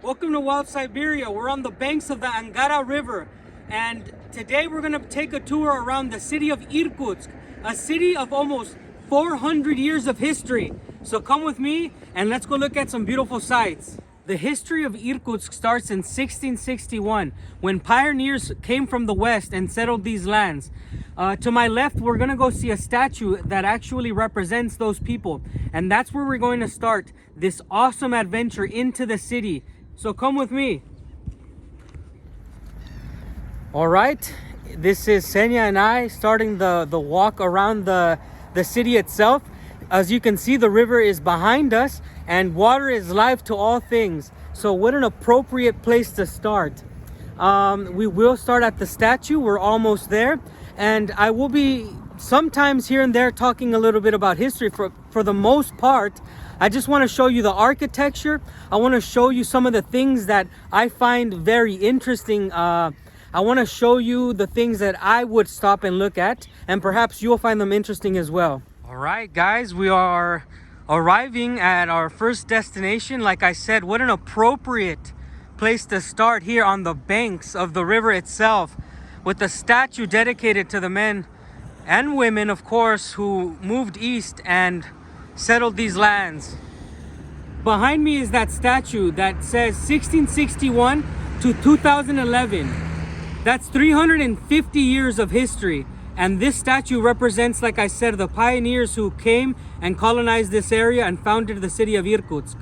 Welcome to Wild Siberia. We're on the banks of the Angara River, and today we're going to take a tour around the city of Irkutsk, a city of almost 400 years of history. So come with me and let's go look at some beautiful sights. The history of Irkutsk starts in 1661 when pioneers came from the west and settled these lands. To my left, we're going to go see a statue that actually represents those people, and that's where we're going to start this awesome adventure into the city. So come with me. All right, this is Senya and I starting the walk around the city itself. As you can see, the river is behind us and water is life to all things. So what an appropriate place to start. We will start at the statue. We're almost there. And I will be sometimes here and there talking a little bit about history. For the most part, I just want to show you the architecture. I want to show you some of the things that I find very interesting. I want to show you the things that I would stop and look at, and perhaps you'll find them interesting as well. All right, guys, we are arriving at our first destination. Like I said, what an appropriate place to start here on the banks of the river itself, with a statue dedicated to the men and women, of course, who moved east and settled these lands. Behind me is that statue that says 1661 to 2011. That's 350 years of history. And this statue represents, like I said, the pioneers who came and colonized this area and founded the city of Irkutsk.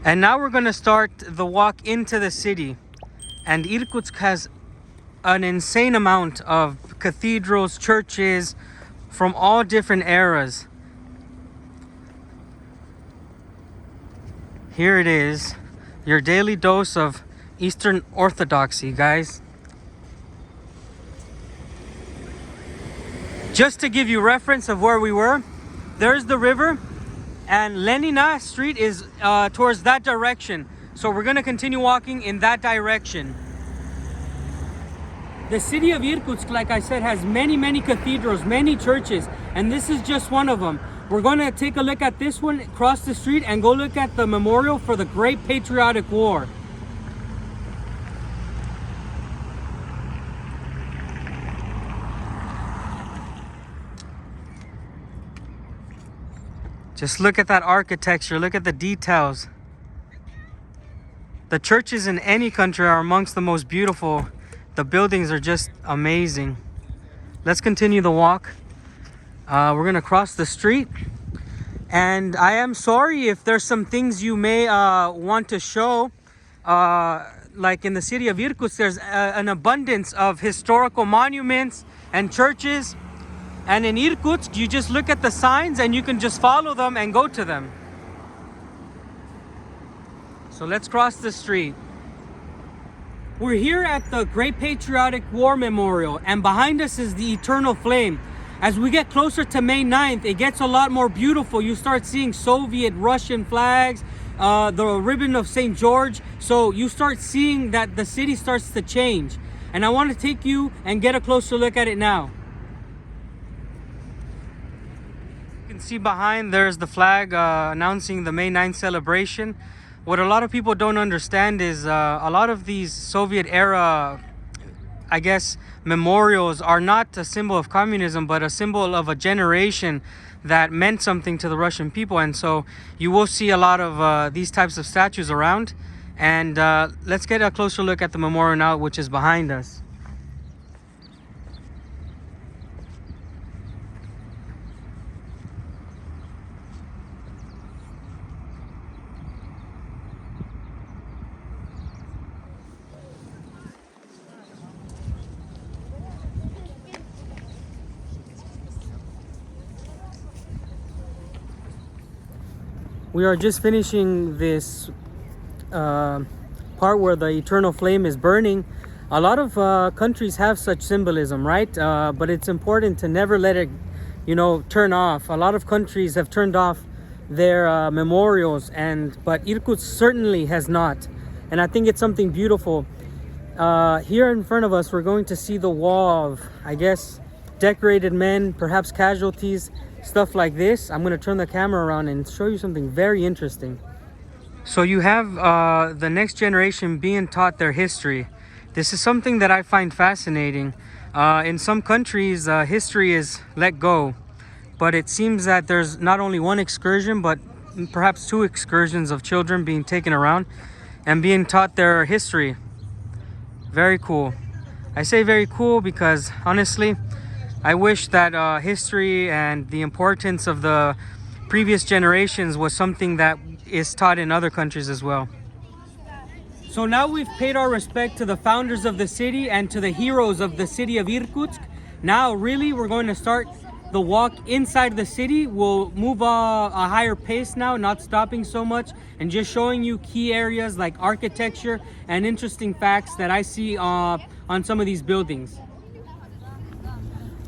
And now we're going to start the walk into the city. And Irkutsk has an insane amount of cathedrals, churches from all different eras. Here it is, your daily dose of Eastern Orthodoxy, guys. Just to give you reference of where we were, there's the river, and Lenin Street is towards that direction. So we're gonna continue walking in that direction. The city of Irkutsk, like I said, has many cathedrals, many churches, and this is just one of them. We're going to take a look at this one, cross the street, and go look at the memorial for the Great Patriotic War. Just look at that architecture, look at the details. The churches in any country are amongst the most beautiful. The buildings are just amazing. Let's continue the walk. We're gonna cross the street, and I am sorry if there's some things you may want to show. Like in the city of Irkutsk, there's an abundance of historical monuments and churches. And in Irkutsk, you just look at the signs and you can just follow them and go to them. So let's cross the street. We're here at the Great Patriotic War Memorial, and behind us is the Eternal Flame. As we get closer to May 9th, it gets a lot more beautiful. You start seeing Soviet, Russian flags, the ribbon of St. George. So you start seeing that the city starts to change. And I want to take you and get a closer look at it now. You can see behind there's the flag announcing the May 9th celebration. What a lot of people don't understand is a lot of these Soviet era, I guess, memorials are not a symbol of communism, but a symbol of a generation that meant something to the Russian people. And so you will see a lot of these types of statues around. And let's get a closer look at the memorial now, which is behind us. We are just finishing this part where the eternal flame is burning. A lot of countries have such symbolism, right? But it's important to never let it, turn off. A lot of countries have turned off their memorials, but Irkutsk certainly has not. And I think it's something beautiful. Here in front of us, we're going to see the wall of, I guess decorated men, perhaps casualties, stuff like this. I'm gonna turn the camera around and show you something very interesting. So you have the next generation being taught their history. This is something that I find fascinating. In some countries, history is let go, but it seems that there's not only one excursion, but perhaps two excursions of children being taken around and being taught their history. Very cool. I say very cool because honestly, I wish that history and the importance of the previous generations was something that is taught in other countries as well. So now we've paid our respect to the founders of the city and to the heroes of the city of Irkutsk. Now really we're going to start the walk inside the city. We'll move a higher pace now, not stopping so much, and just showing you key areas like architecture and interesting facts that I see on some of these buildings.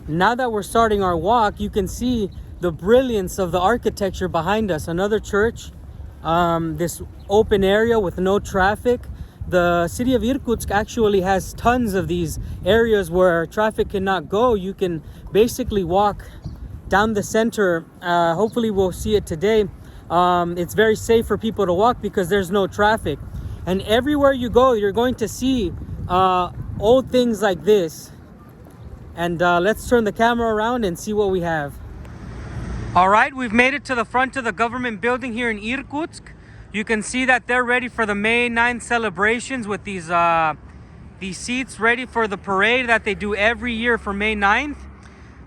Now that we're starting our walk, you can see the brilliance of the architecture behind us. Another church, this open area with no traffic. The city of Irkutsk actually has tons of these areas where traffic cannot go. You can basically walk down the center. Hopefully we'll see it today. It's very safe for people to walk because there's no traffic. And everywhere you go, you're going to see old things like this. And let's turn the camera around and see what we have. All right, we've made it to the front of the government building here in Irkutsk. You can see that they're ready for the May 9th celebrations with these seats ready for the parade that they do every year for May 9th.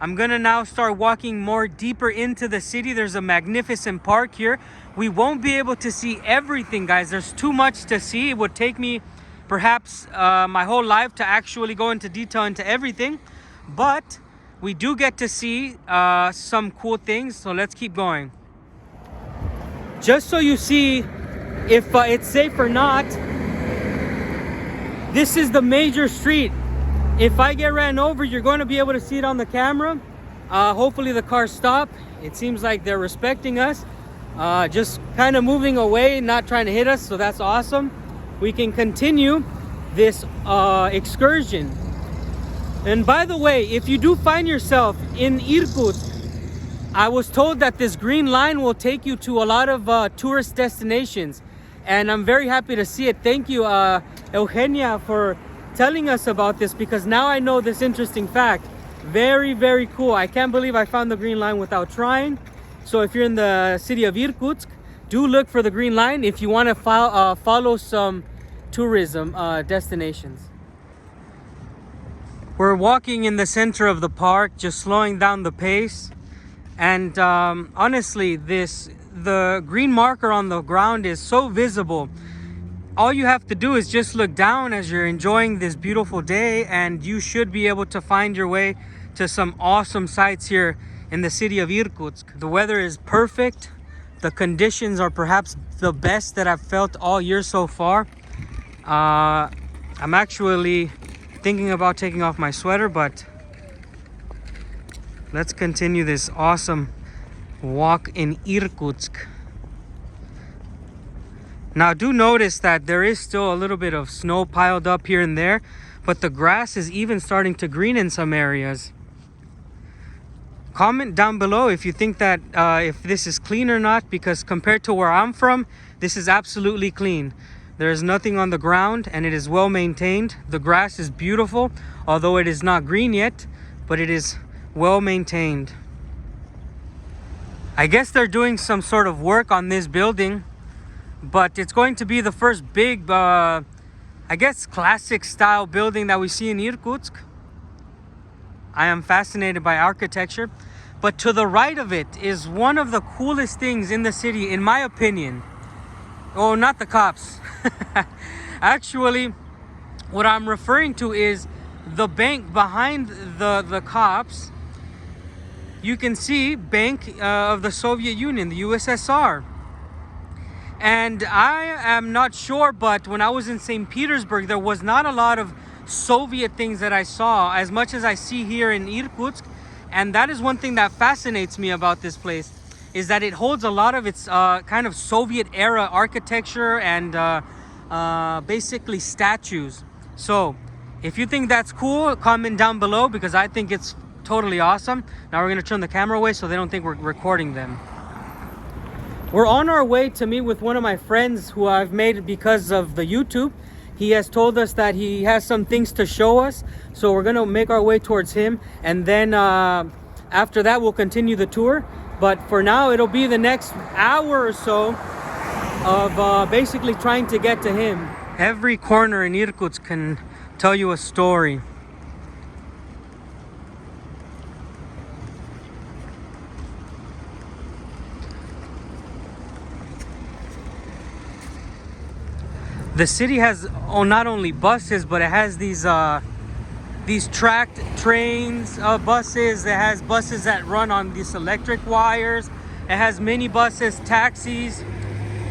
I'm gonna now start walking more deeper into the city. There's a magnificent park here. We won't be able to see everything, guys. There's too much to see. It would take me perhaps my whole life to actually go into detail into everything. But we do get to see some cool things, so let's keep going. Just so you see if it's safe or not, this is the major street. If I get ran over, you're going to be able to see it on the camera. Hopefully the cars stop. It seems like they're respecting us. Just kind of moving away, not trying to hit us, so that's awesome. We can continue this excursion. And by the way, if you do find yourself in Irkutsk, I was told that this green line will take you to a lot of tourist destinations. And I'm very happy to see it. Thank you, Eugenia, for telling us about this, because now I know this interesting fact. Very, very cool. I can't believe I found the green line without trying. So if you're in the city of Irkutsk, do look for the green line if you want to follow some tourism destinations. We're walking in the center of the park, just slowing down the pace. And honestly, the green marker on the ground is so visible. All you have to do is just look down as you're enjoying this beautiful day, and you should be able to find your way to some awesome sights here in the city of Irkutsk. The weather is perfect. The conditions are perhaps the best that I've felt all year so far. I'm actually thinking about taking off my sweater, but let's continue this awesome walk in Irkutsk. Now do notice that there is still a little bit of snow piled up here and there, but the grass is even starting to green in some areas. Comment down below if you think that if this is clean or not, because compared to where I'm from, this is absolutely clean. There is nothing on the ground and it is well maintained. The grass is beautiful, although it is not green yet, but it is well maintained. I guess they're doing some sort of work on this building, but it's going to be the first big, I guess, classic style building that we see in Irkutsk. I am fascinated by architecture, but to the right of it is one of the coolest things in the city, in my opinion. Oh, not the cops. Actually, what I'm referring to is the bank behind the cops. You can see Bank of the Soviet Union, the USSR. And I am not sure, but when I was in St. Petersburg, there was not a lot of Soviet things that I saw as much as I see here in Irkutsk. And that is one thing that fascinates me about this place, is that it holds a lot of its kind of Soviet era architecture and basically statues. So if you think that's cool, comment down below, because I think it's totally awesome. Now we're gonna turn the camera away so they don't think we're recording them. We're on our way to meet with one of my friends who I've made because of the YouTube. He has told us that he has some things to show us, so we're gonna make our way towards him, and then after that we'll continue the tour. But for now it'll be the next hour or so of basically trying to get to him. Every corner in Irkutsk can tell you a story. The city has not only buses, but it has these tracked trains, buses. It has buses that run on these electric wires. It has mini buses, taxis.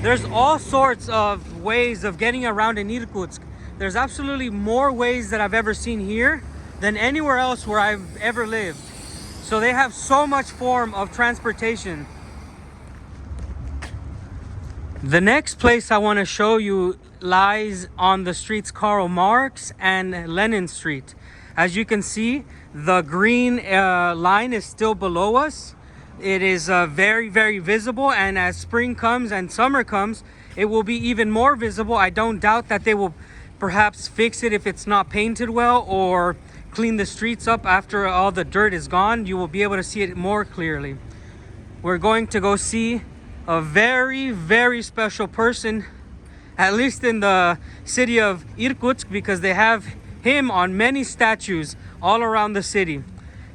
There's all sorts of ways of getting around in Irkutsk. There's absolutely more ways that I've ever seen here than anywhere else where I've ever lived. So they have so much form of transportation. The next place I want to show you lies on the streets Karl Marx and Lenin Street. As you can see, the green line is still below us. It is very, very visible, and as spring comes and summer comes, it will be even more visible. I don't doubt that they will perhaps fix it if it's not painted well, or clean the streets up after all the dirt is gone. You will be able to see it more clearly. We're going to go see a very, very special person, at least in the city of Irkutsk, because they have him on many statues all around the city.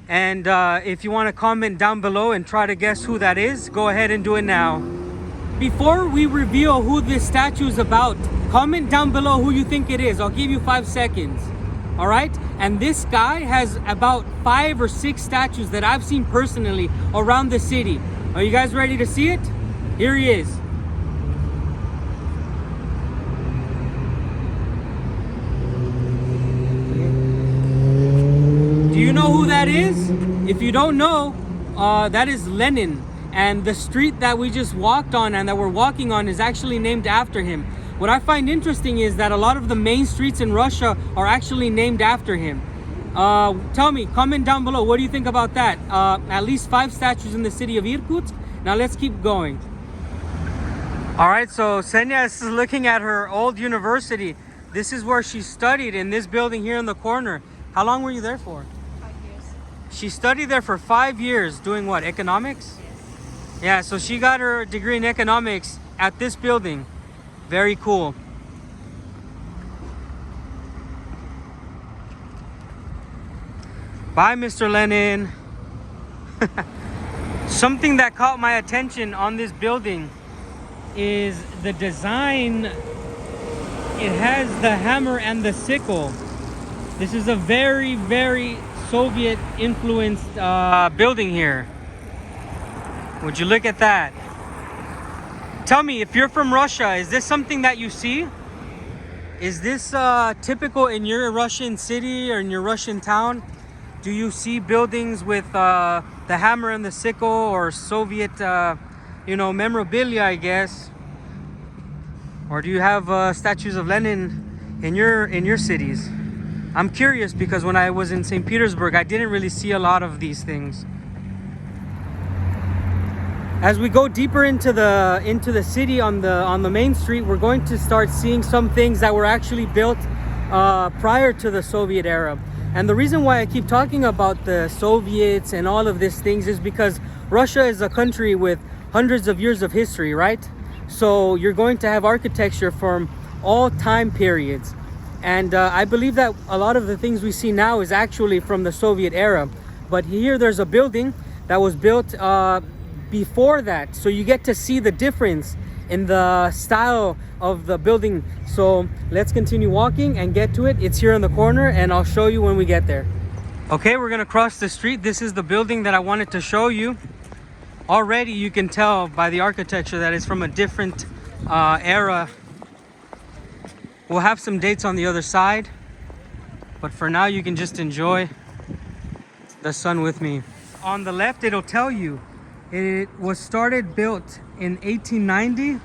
And if you want to comment down below and try to guess who that is, go ahead and do it now. Before we reveal who this statue is about, comment down below who you think it is. I'll give you 5 seconds. All right? And this guy has about 5 or 6 statues that I've seen personally around the city. Are you guys ready to see it? Here he is. Do you know who that is? If you don't know, that is Lenin. And the street that we just walked on and that we're walking on is actually named after him. What I find interesting is that a lot of the main streets in Russia are actually named after him. Tell me, comment down below, what do you think about that? At least 5 statues in the city of Irkutsk. Now let's keep going. All right, so Senya is looking at her old university. This is where she studied, in this building here in the corner. How long were you there for? 5 years. She studied there for 5 years, doing what, economics? Yes. Yeah, so she got her degree in economics at this building. Very cool. Bye, Mr. Lenin. Something that caught my attention on this building is the design. It has the hammer and the sickle. This is a very, very Soviet influenced building here. Would you look at that? Tell me, if you're from Russia, is this something that you see? Is this typical in your Russian city or in your Russian town? Do you see buildings with the hammer and the sickle, or Soviet memorabilia, I guess? Or do you have statues of Lenin in your cities? I'm curious, because when I was in St. Petersburg, I didn't really see a lot of these things. As we go deeper into the city on the main street, we're going to start seeing some things that were actually built prior to the Soviet era. And the reason why I keep talking about the Soviets and all of these things is because Russia is a country with hundreds of years of history, right? So you're going to have architecture from all time periods. And I believe that a lot of the things we see now is actually from the Soviet era. But here there's a building that was built before that. So you get to see the difference in the style of the building. So let's continue walking and get to it. It's here in the corner, and I'll show you when we get there. Okay, we're gonna cross the street. This is the building that I wanted to show you. Already you can tell by the architecture that it's from a different era. We'll have some dates on the other side, but for now you can just enjoy the sun with me. On the left, it'll tell you it was built in 1890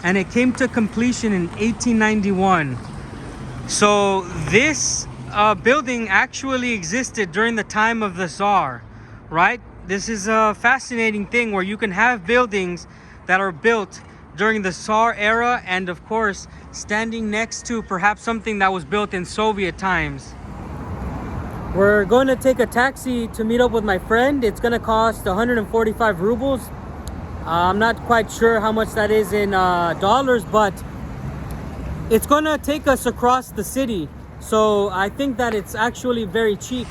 and it came to completion in 1891. So this building actually existed during the time of the Tsar, right? This is a fascinating thing where you can have buildings that are built during the Tsar era, and of course standing next to perhaps something that was built in Soviet times. We're going to take a taxi to meet up with my friend. It's going to cost 145 rubles. I'm not quite sure how much that is in dollars, but it's going to take us across the city. So I think that it's actually very cheap.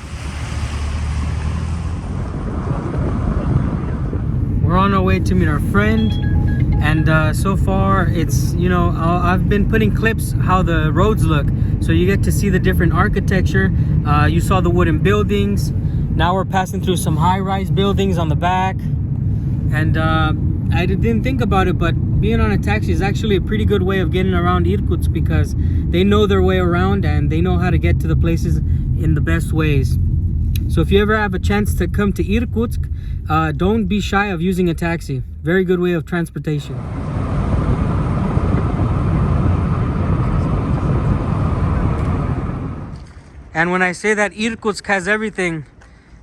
We're on our way to meet our friend, and so far it's, you know, I've been putting clips how the roads look, so you get to see the different architecture. You saw the wooden buildings. Now we're passing through some high-rise buildings on the back, and I didn't think about it, but being on a taxi is actually a pretty good way of getting around Irkutsk, because they know their way around and they know how to get to the places in the best ways. So if you ever have a chance to come to Irkutsk, don't be shy of using a taxi. Very good way of transportation. And when I say that Irkutsk has everything,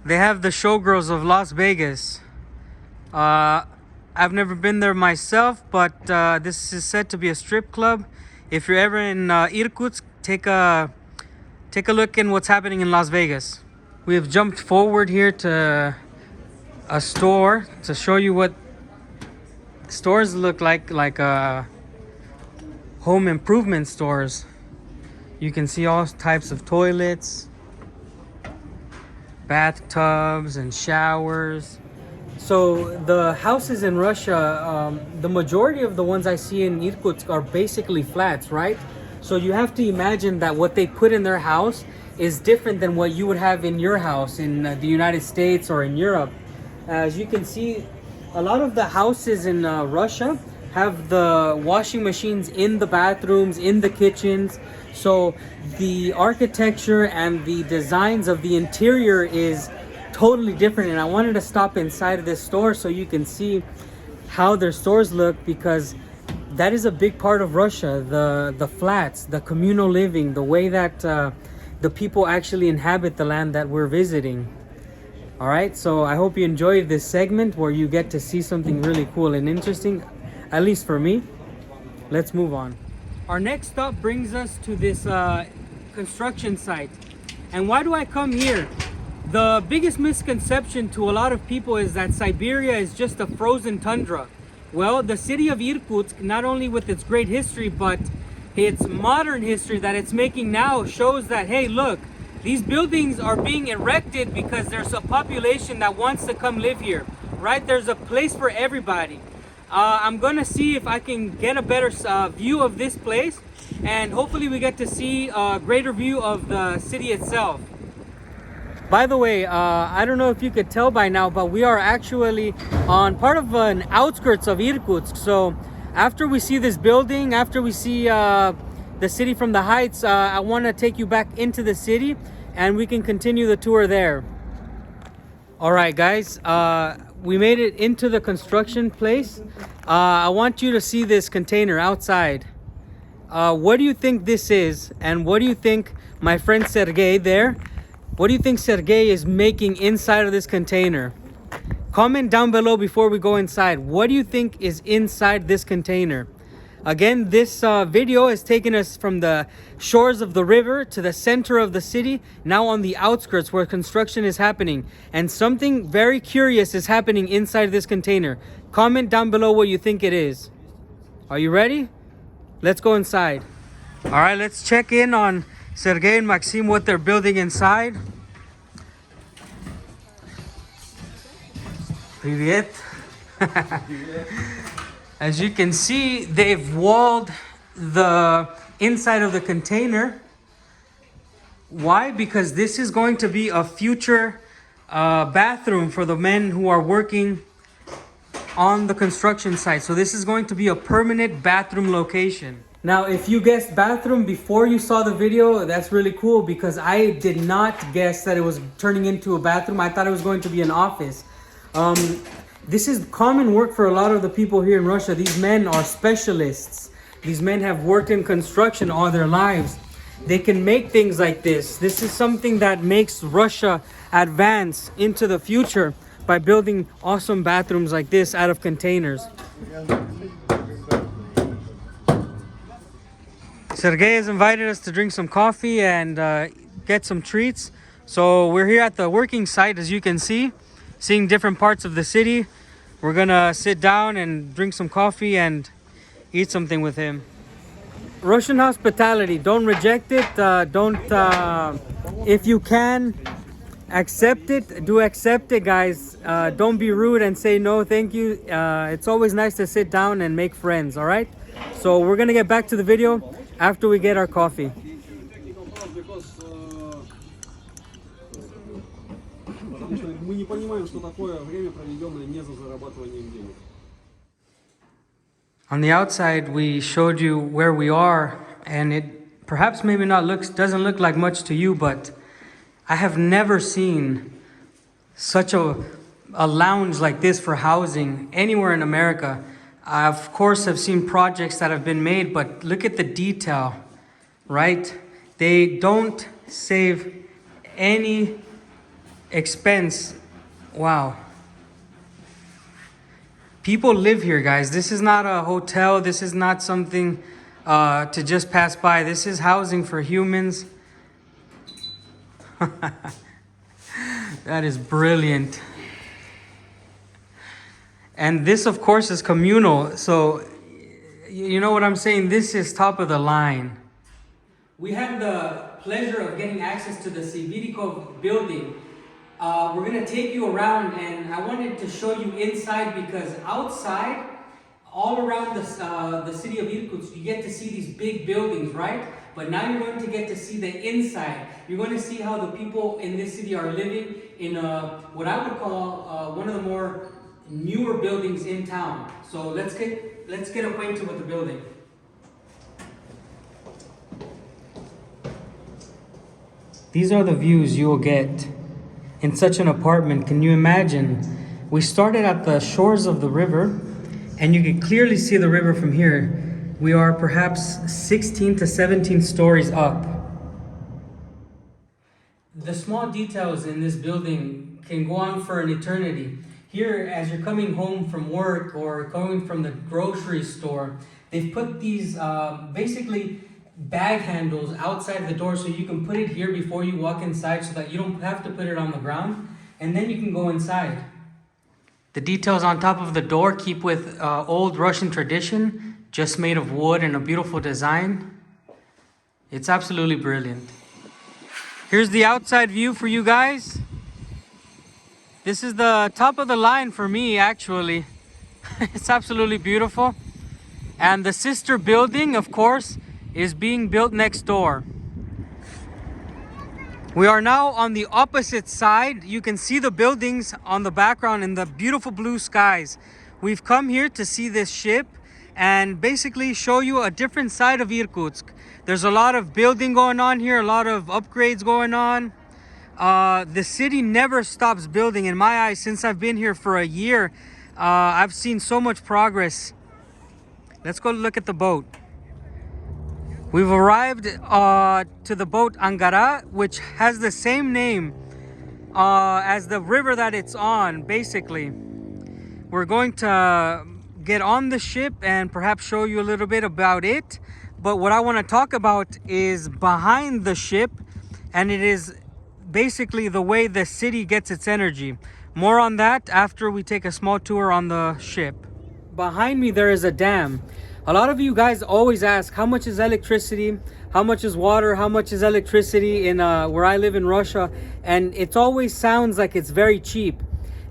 they have the showgirls of Las Vegas. I've never been there myself, but this is said to be a strip club. If you're ever in Irkutsk, take a look in what's happening in Las Vegas. We have jumped forward here to a store to show you what stores look like home improvement stores. You can see all types of toilets, bathtubs, and showers. So the houses in Russia, the majority of the ones I see in Irkutsk are basically flats, right? So you have to imagine that what they put in their house is different than what you would have in your house in the United States or in Europe. As you can see, a lot of the houses in Russia have the washing machines in the bathrooms, in the kitchens. So the architecture and the designs of the interior is totally different. And I wanted to stop inside of this store so you can see how their stores look, because that is a big part of Russia. The flats, the communal living, the way that the people actually inhabit the land that we're visiting. All right, so I hope you enjoyed this segment where you get to see something really cool and interesting, at least for me. Let's move on. Our next stop brings us to this construction site. And why do I come here? The biggest misconception to a lot of people is that Siberia is just a frozen tundra. Well, the city of Irkutsk, not only with its great history, but its modern history that it's making now, shows that, hey, look, these buildings are being erected because there's a population that wants to come live here, right? There's a place for everybody. I'm gonna see if I can get a better view of this place, and hopefully we get to see a greater view of the city itself. By the way, I don't know if you could tell by now, but we are actually on part of an outskirts of Irkutsk. So after we see this building, after we see the city from the heights, I want to take you back into the city and we can continue the tour there. All right, guys, we made it into the construction place. I want you to see this container outside. What do you think this is? And what do you think my friend Sergey there, what do you think Sergey is making inside of this container? Comment down below before we go inside. What do you think is inside this container? Again, this video has taken us from the shores of the river to the center of the city, now on the outskirts where construction is happening. And something very curious is happening inside this container. Comment down below what you think it is. Are you ready? Let's go inside. All right, let's check in on Sergey and Maxim, what they're building inside. Привет. As you can see, they've walled the inside of the container. Why? Because this is going to be a future bathroom for the men who are working on the construction site. So this is going to be a permanent bathroom location. Now, if you guessed bathroom before you saw the video, that's really cool, because I did not guess that it was turning into a bathroom. I thought it was going to be an office. This is common work for a lot of the people here in Russia. These men are specialists. These men have worked in construction all their lives. they can make things like this. This is something that makes Russia advance into the future by building awesome bathrooms like this out of containers. Sergey has invited us to drink some coffee and get some treats. So we're here at the working site, as you can see, seeing different parts of the city. We're gonna sit down and drink some coffee and eat something with him. Russian hospitality, don't reject it. If you can, accept it. Do accept it, guys. Don't be rude and say no, thank you. It's always nice to sit down and make friends, all right? So we're gonna get back to the video after we get our coffee. On the outside, we showed you where we are, and it perhaps maybe doesn't look like much to you, but I have never seen such a lounge like this for housing anywhere in America. I, of course, have seen projects that have been made, but look at the detail, right? They don't save any expense. Wow. People live here, guys. This is not a hotel. This is not something to just pass by. This is housing for humans. That is brilliant. And this, of course, is communal. So, you know what I'm saying? This is top of the line. We had the pleasure of getting access to the Siberia building. We're going to take you around, and I wanted to show you inside because outside, all around the city of Irkutsk, you get to see these big buildings, right? But now you're going to get to see the inside. You're going to see how the people in this city are living in what I would call one of the more newer buildings in town. So let's get acquainted with the building. These are the views you will get in such an apartment. Can you imagine? We started at the shores of the river, and you can clearly see the river from here. We are perhaps 16 to 17 stories up. The small details in this building can go on for an eternity. Here, as you're coming home from work or going from the grocery store, they've put these basically bag handles outside the door so you can put it here before you walk inside so that you don't have to put it on the ground, and then you can go inside. The details on top of the door keep with old Russian tradition, just made of wood and a beautiful design. It's absolutely brilliant. Here's the outside view for you guys. This is the top of the line for me, actually. It's absolutely beautiful. And the sister building, of course, is being built next door. We are now on the opposite side. You can see the buildings on the background and the beautiful blue skies. We've come here to see this ship and basically show you a different side of Irkutsk. There's a lot of building going on here, a lot of upgrades going on. The city never stops building. In my eyes, since I've been here for a year, I've seen so much progress. Let's go look at the boat. We've arrived to the boat Angara, which has the same name as the river that it's on, basically. We're going to get on the ship and perhaps show you a little bit about it. But what I want to talk about is behind the ship, and it is basically the way the city gets its energy. More on that after we take a small tour on the ship. Behind me there is a dam. A lot of you guys always ask, how much is electricity, how much is water, how much is electricity in where I live in Russia, and it always sounds like it's very cheap.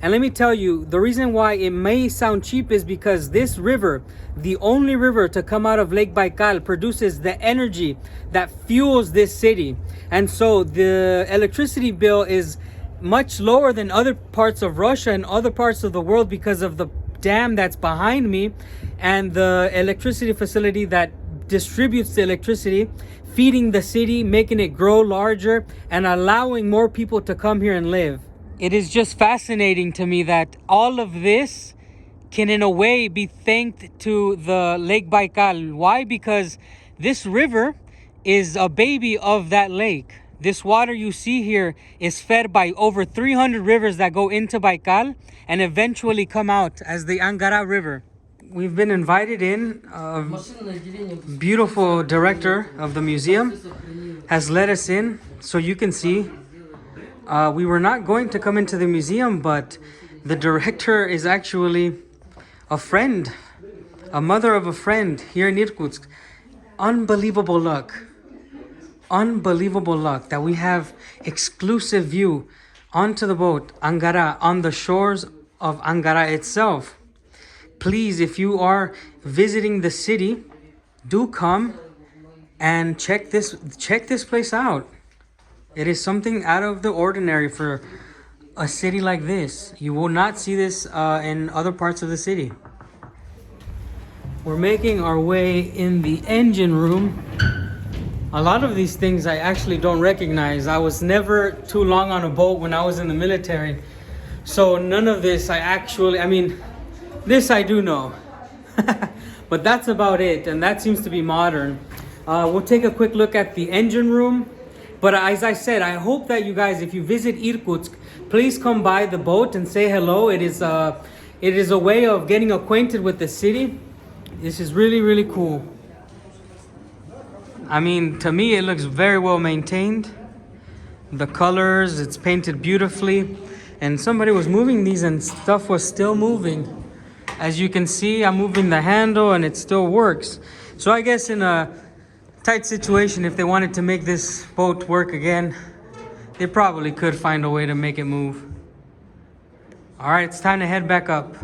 And let me tell you, the reason why it may sound cheap is because this river, the only river to come out of Lake Baikal, produces the energy that fuels this city. And so the electricity bill is much lower than other parts of Russia and other parts of the world because of the dam that's behind me and the electricity facility that distributes the electricity, feeding the city, making it grow larger and allowing more people to come here and live. It is just fascinating to me that all of this can in a way be thanked to the Lake Baikal. Why? Because this river is a baby of that lake. This water you see here is fed by over 300 rivers that go into Baikal and eventually come out as the Angara River. We've been invited in. Beautiful director of the museum has let us in so you can see. We were not going to come into the museum, but the director is actually a friend, a mother of a friend here in Irkutsk. Unbelievable luck. Unbelievable luck that we have exclusive view onto the boat, Angara, on the shores of Angara itself. Please, if you are visiting the city, do come and check this place out. It is something out of the ordinary for a city like this. You will not see this in other parts of the city. We're making our way in the engine room. A lot of these things I actually don't recognize. I was never too long on a boat when I was in the military. So none of this this I do know. But that's about it, and that seems to be modern. We'll take a quick look at the engine room. But as I said, I hope that you guys, if you visit Irkutsk, please come by the boat and say hello. It is a way of getting acquainted with the city. This is really, really cool. I mean, to me, it looks very well maintained. The colors, it's painted beautifully. And somebody was moving these and stuff was still moving. As you can see, I'm moving the handle and it still works. So I guess in a tight situation, if they wanted to make this boat work again, they probably could find a way to make it move. All right, it's time to head back up.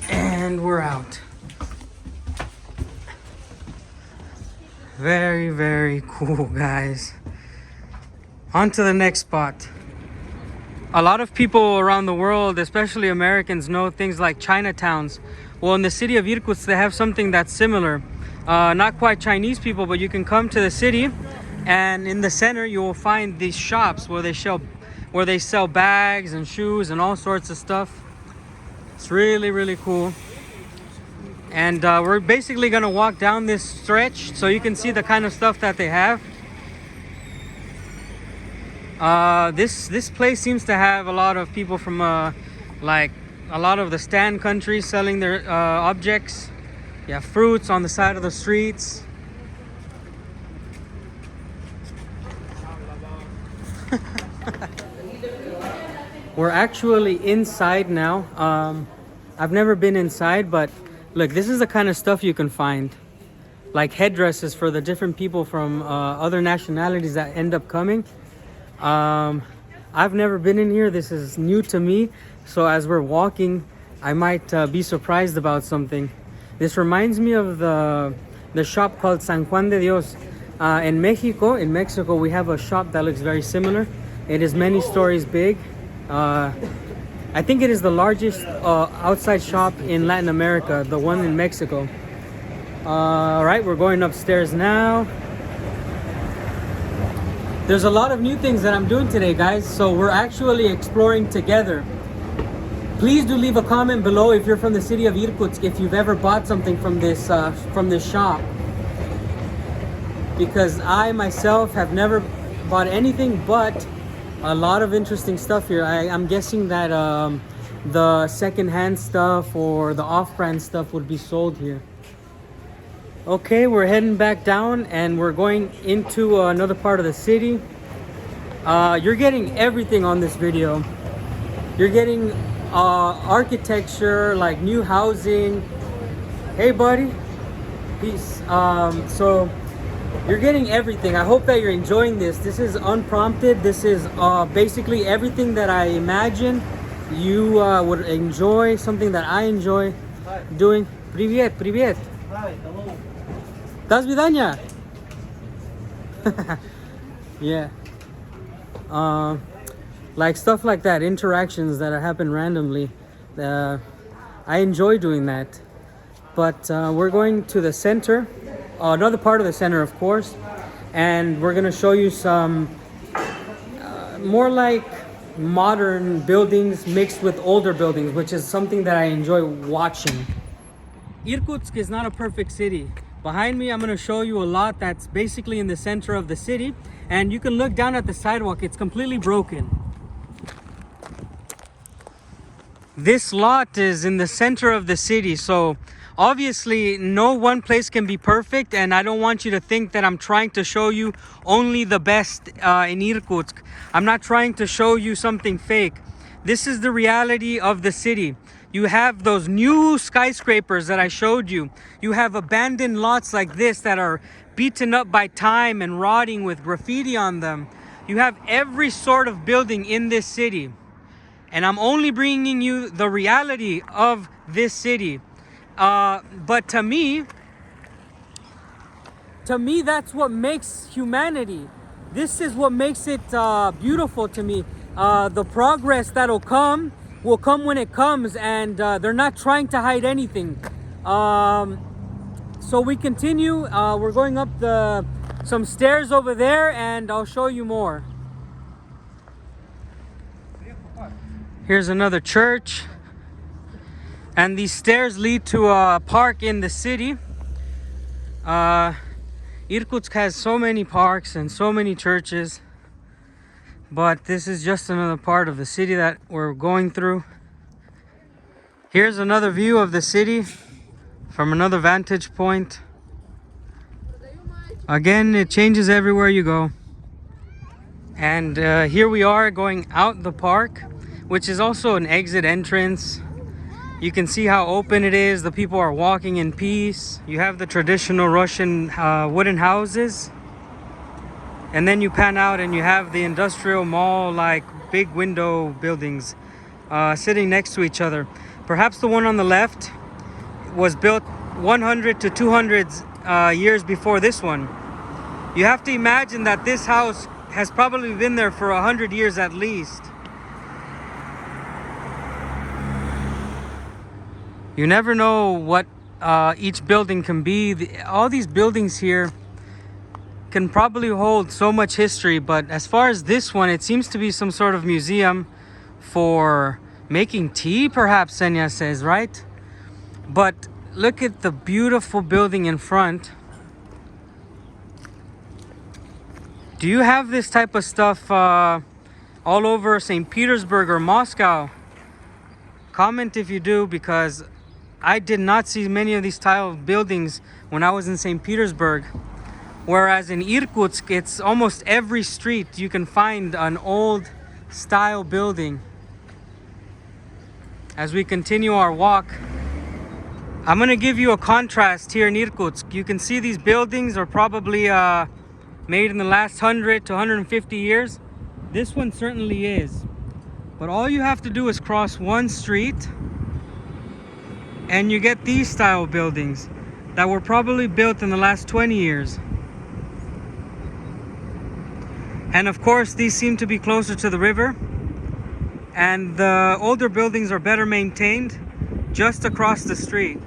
And we're out. Very, very cool, guys. On to the next spot. A lot of people around the world, especially Americans, know things like Chinatowns. Well, in the city of Irkutsk, they have something that's similar. Not quite Chinese people, but you can come to the city, and in the center you will find these shops where they sell bags and shoes and all sorts of stuff. It's really, really cool. And we're basically gonna walk down this stretch so you can see the kind of stuff that they have. This place seems to have a lot of people from like a lot of the stand countries selling their objects. You have fruits on the side of the streets. We're actually inside now. I've never been inside, but look, this is the kind of stuff you can find. Like headdresses for the different people from other nationalities that end up coming. I've never been in here. This is new to me. So as we're walking, I might be surprised about something. This reminds me of the shop called San Juan de Dios. In Mexico, we have a shop that looks very similar. It is many stories big. I think it is the largest outside shop in Latin America, the one in Mexico. All right, we're going upstairs now. There's a lot of new things that I'm doing today, guys, so we're actually exploring together. Please do leave a comment below if you're from the city of Irkutsk, if you've ever bought something from this shop. Because I myself have never bought anything, but a lot of interesting stuff here. I'm guessing that the secondhand stuff or the off-brand stuff would be sold here. Okay, we're heading back down and we're going into another part of the city. You're getting everything on this video. You're getting architecture, like new housing. Hey buddy, peace. So you're getting everything. I hope that you're enjoying this. This is unprompted. This is basically everything that I imagine you would enjoy, something that I enjoy doing. Привет, привет. Hi, hello. До свидания. Yeah. Like stuff like that, interactions that happen randomly. I enjoy doing that. But we're going to the center, another part of the center, of course, and we're gonna show you some more like modern buildings mixed with older buildings, which is something that I enjoy watching. Irkutsk is not a perfect city. Behind me, I'm going to show you a lot that's basically in the center of the city, and you can look down at the sidewalk. It's completely broken. This lot is in the center of the city, so obviously no one place can be perfect, and I don't want you to think that I'm trying to show you only the best in Irkutsk. I'm not trying to show you something fake. This is the reality of the city. You have those new skyscrapers that I showed you. You have abandoned lots like this that are beaten up by time and rotting with graffiti on them. You have every sort of building in this city. And I'm only bringing you the reality of this city. But to me, that's what makes humanity. This is what makes it beautiful to me. The progress that'll come will come when it comes, and they're not trying to hide anything. So we continue. We're going up some stairs over there, and I'll show you more. Here's another church, and these stairs lead to a park in the city. Irkutsk has so many parks and so many churches, but this is just another part of the city that we're going through. Here's another view of the city from another vantage point. Again, it changes everywhere you go. And here we are going out the park, which is also an exit entrance. You can see how open it is. The people are walking in peace. You have the traditional Russian wooden houses. And then you pan out and you have the industrial mall, like big window buildings sitting next to each other. Perhaps the one on the left was built 100 to 200 years before this one. You have to imagine that this house has probably been there for 100 years at least. You never know what each building can be. All these buildings here can probably hold so much history, but as far as this one, it seems to be some sort of museum for making tea, perhaps, Senya says, right? But look at the beautiful building in front. Do you have this type of stuff all over St. Petersburg or Moscow? Comment if you do, because I did not see many of these style buildings when I was in St. Petersburg. Whereas in Irkutsk, it's almost every street you can find an old style building. As we continue our walk, I'm gonna give you a contrast here in Irkutsk. You can see these buildings are probably made in the last 100 to 150 years. This one certainly is. But all you have to do is cross one street and you get these style buildings that were probably built in the last 20 years. And of course, these seem to be closer to the river, and the older buildings are better maintained just across the street.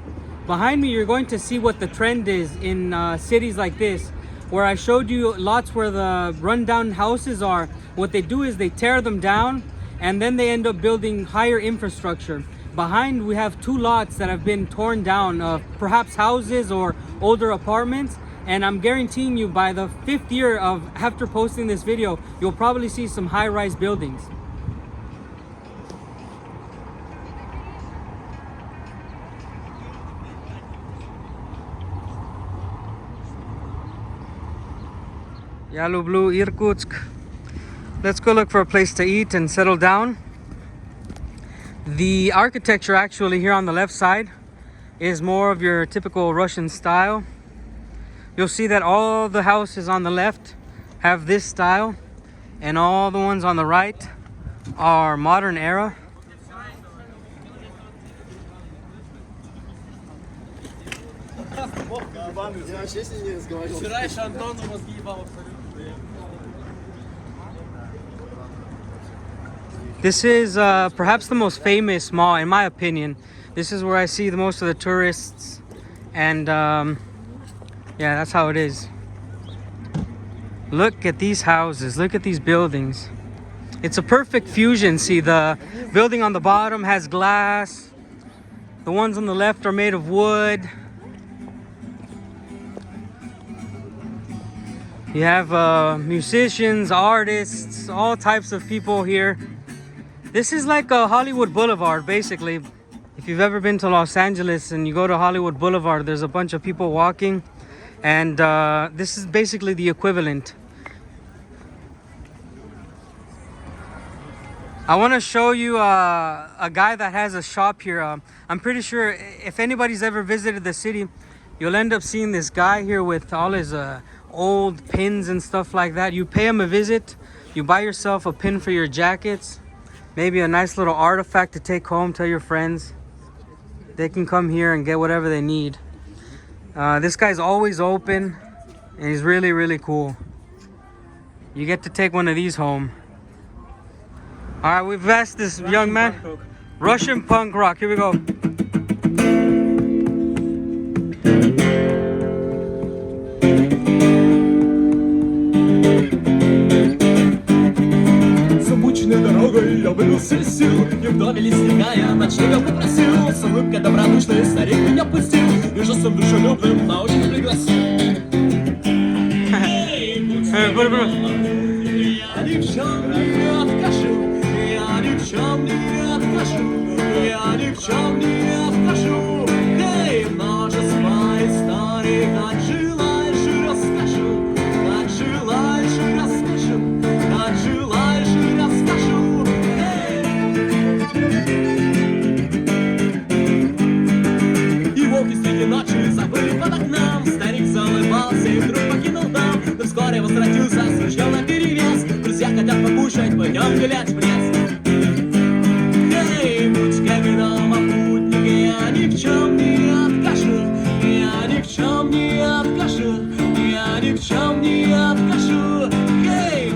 Behind me, you're going to see what the trend is in cities like this, where I showed you lots where the rundown houses are. What they do is they tear them down and then they end up building higher infrastructure. Behind, we have two lots that have been torn down, perhaps houses or older apartments. And I'm guaranteeing you, by the 5th year of after posting this video, you'll probably see some high-rise buildings. Yellow Blue Irkutsk. Let's go look for a place to eat and settle down. The architecture actually here on the left side is more of your typical Russian style. You'll see that all the houses on the left have this style, and all the ones on the right are modern era. This is perhaps the most famous mall, in my opinion. This is where I see the most of the tourists, and yeah, that's how it is. Look at these houses, look at these buildings. It's a perfect fusion. See, the building on the bottom has glass. The ones on the left are made of wood. You have musicians, artists, all types of people here. This is like a Hollywood Boulevard, basically. If you've ever been to Los Angeles and you go to Hollywood Boulevard, there's a bunch of people walking. And this is basically the equivalent. I want to show you a guy that has a shop here. I'm pretty sure if anybody's ever visited the city, you'll end up seeing this guy here with all his old pins and stuff like that. You pay him a visit, you buy yourself a pin for your jackets, maybe a nice little artifact to take home, tell your friends. They can come here and get whatever they need. This guy's always open and he's really, really cool. You get to take one of these home. All right, we've asked this young man. Russian punk rock, here we go. Дорогой я вылился из сил, и в доме лесника ночлега попросил. С улыбкой добродушной старик меня пустил, и жестом дружелюбным на очень пригласил. Эй, будь здоров, я ни в чем не откажу, я ни в чем не откажу, я ни в чем не откажу. Эй, множество историй, как желаешь, расскажу, как желаешь, расскажу, как желаешь, расскажу. И волки среди ночи забыли под окном. Старик заулыбался и вдруг покинул дом. Но вскоре возвратился с ружьем наперевес. Друзья хотят покушать, пойдем гулять в лес. Эй, будь как дома путник, я ни в чем не откажу, я ни в чем не откажу, я ни в чем не откажу. Эй,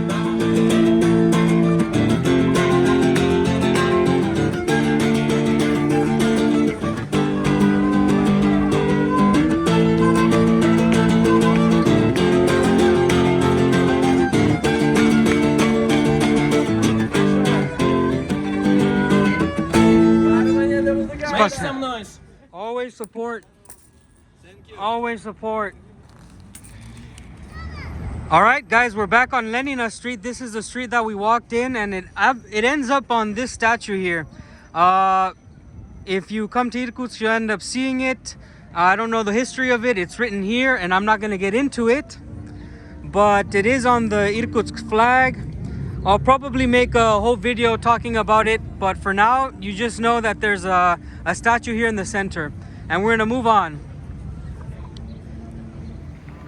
Always support. Always support. All right, guys, we're back on Lenin Street. This is the street that we walked in, and it ends up on this statue here. If you come to Irkutsk, you end up seeing it. I don't know the history of it. It's written here, and I'm not going to get into it. But it is on the Irkutsk flag. I'll probably make a whole video talking about it, but for now, you just know that there's a statue here in the center, and we're gonna move on.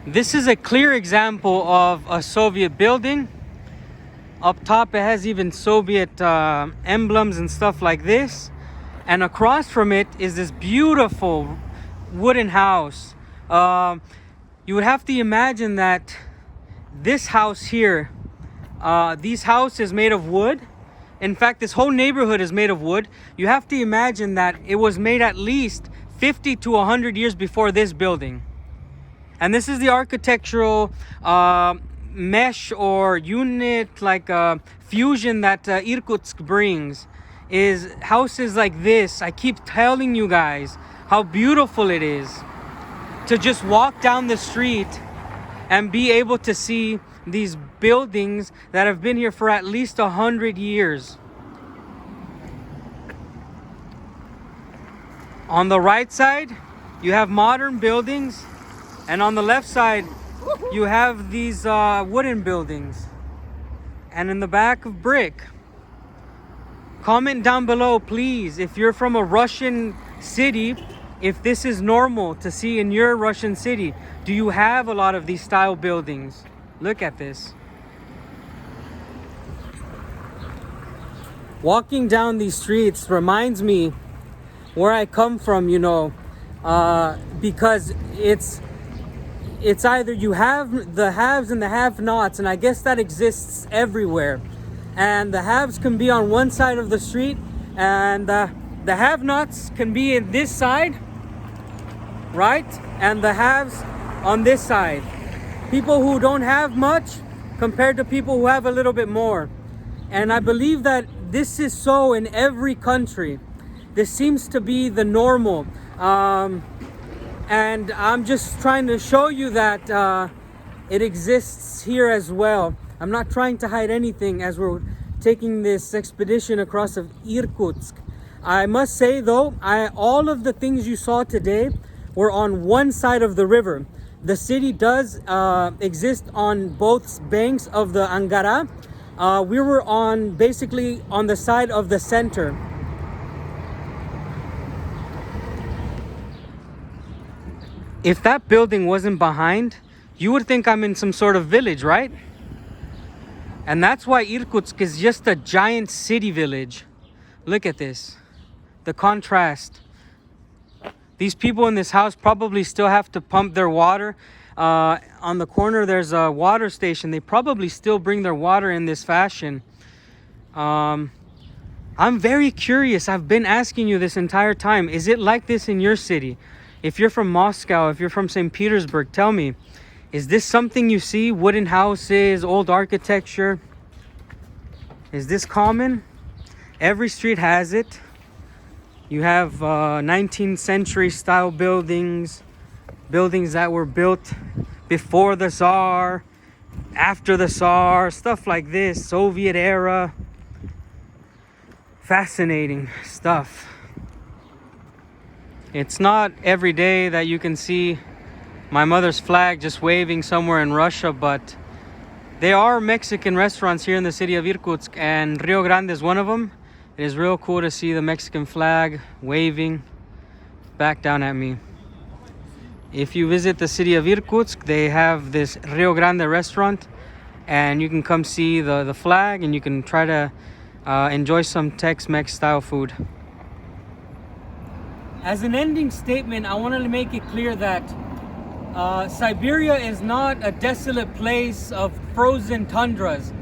This is a clear example of a Soviet building. Up top, it has even Soviet emblems and stuff like this, and across from it is this beautiful wooden house. You would have to imagine that this house here, these houses made of wood. In fact, this whole neighborhood is made of wood. You have to imagine that it was made at least 50 to 100 years before this building. And this is the architectural mesh or unit, like fusion that Irkutsk brings, is houses like this. I keep telling you guys how beautiful it is to just walk down the street and be able to see these buildings that have been here for at least 100 years. On the right side, you have modern buildings, and on the left side, you have these wooden buildings, and in the back of brick. Comment down below, please, if you're from a Russian city, if this is normal to see in your Russian city. Do you have a lot of these style buildings? Look at this. Walking down these streets reminds me where I come from, you know, because it's either you have the haves and the have-nots, and I guess that exists everywhere. And the haves can be on one side of the street, and the have-nots can be in this side, right? And the haves on this side. People who don't have much compared to people who have a little bit more. And I believe that this is so in every country. This seems to be the normal. And I'm just trying to show you that it exists here as well. I'm not trying to hide anything as we're taking this expedition across of Irkutsk. I must say though, all of the things you saw today were on one side of the river. The city does exist on both banks of the Angara. We were basically on the side of the center. If that building wasn't behind, you would think I'm in some sort of village, right? And that's why Irkutsk is just a giant city village. Look at this, the contrast. These people in this house probably still have to pump their water. On the corner, there's a water station. They probably still bring their water in this fashion. I'm very curious. I've been asking you this entire time. Is it like this in your city? If you're from Moscow, if you're from St. Petersburg, tell me, is this something you see? Wooden houses, old architecture? Is this common? Every street has it. You have 19th century style buildings that were built before the Tsar, after the Tsar, stuff like this, Soviet era. Fascinating stuff. It's not every day that you can see my mother's flag just waving somewhere in Russia, but there are Mexican restaurants here in the city of Irkutsk, and Rio Grande is one of them. It is real cool to see the Mexican flag waving back down at me. If you visit the city of Irkutsk, they have this Rio Grande restaurant, and you can come see the flag, and you can try to enjoy some Tex-Mex style food. As an ending statement, I want to make it clear that Siberia is not a desolate place of frozen tundras.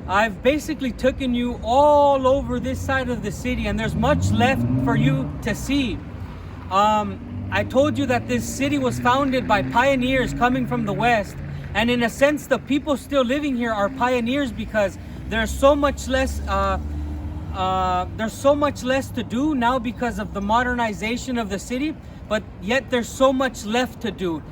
I've basically taken you all over this side of the city, and there's much left for you to see. I told you that this city was founded by pioneers coming from the West, and in a sense, the people still living here are pioneers because there's so much less to do now because of the modernization of the city, but yet there's so much left to do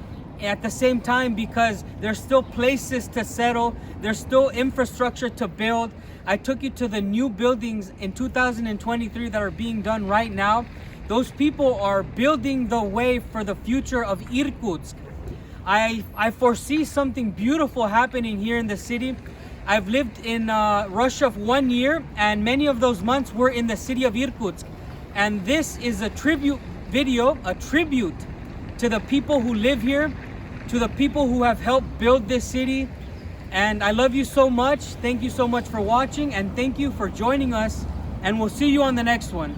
at the same time because there's still places to settle, there's still infrastructure to build. I took you to the new buildings in 2023 that are being done right now. Those people are building the way for the future of Irkutsk. I foresee something beautiful happening here in the city. I've lived in Russia for 1 year, and many of those months were in the city of Irkutsk. And this is a tribute video, a tribute to the people who live here, to the people who have helped build this city. And I love you so much. Thank you so much for watching, and thank you for joining us. And we'll see you on the next one.